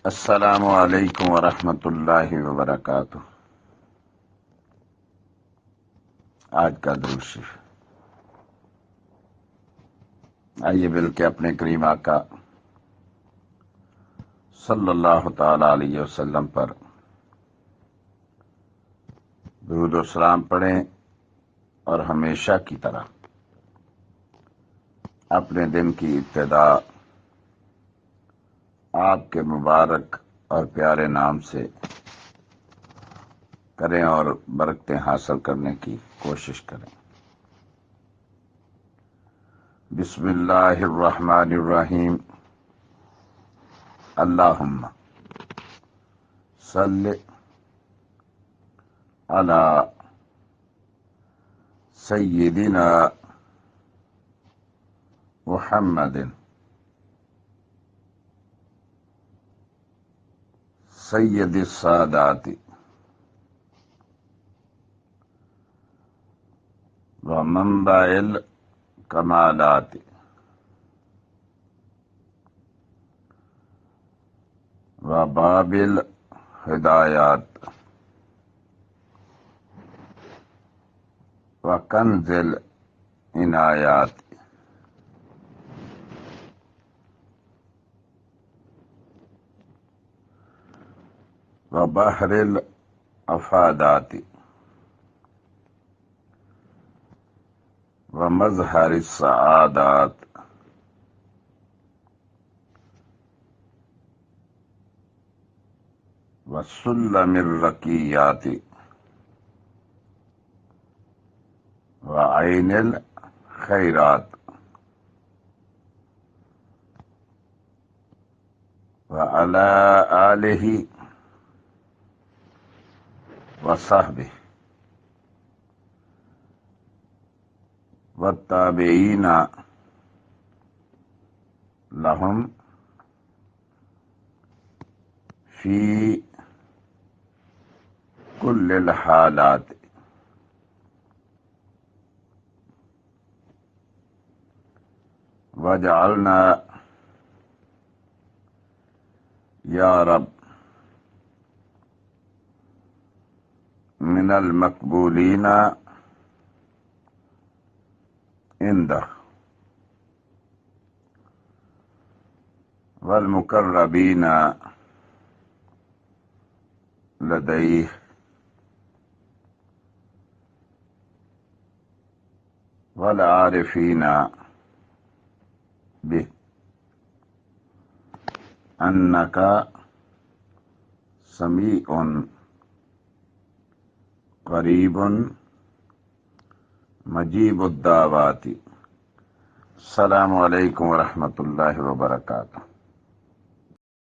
السلام علیکم ورحمۃ اللہ وبرکاتہ۔ آج کا درود شریف، آئیے مل کے اپنے کریم آقا صلی اللہ تعالی علیہ وسلم پر درود و سلام پڑھیں اور ہمیشہ کی طرح اپنے دن کی ابتدا آپ کے مبارک اور پیارے نام سے کریں اور برکتیں حاصل کرنے کی کوشش کریں۔ بسم اللہ الرحمن الرحیم۔ اللہم صلی علی سیدنا محمد سید السادات ومنبع الکمالات وباب الہدایات وکنز العنایات وبحر الافادات ومظہر السعادات وسلم الرقیات وعین الخیرات وعلی آلہ وصحبہ والتابعین لہم فی کل الحالات وجعلنا یا رب من المقبولین عندہ والمقربین لدیہ والعارفین بہ انک سمیع قریب مجیب الدعوات۔ السلام علیکم ورحمۃ اللہ وبرکاتہ۔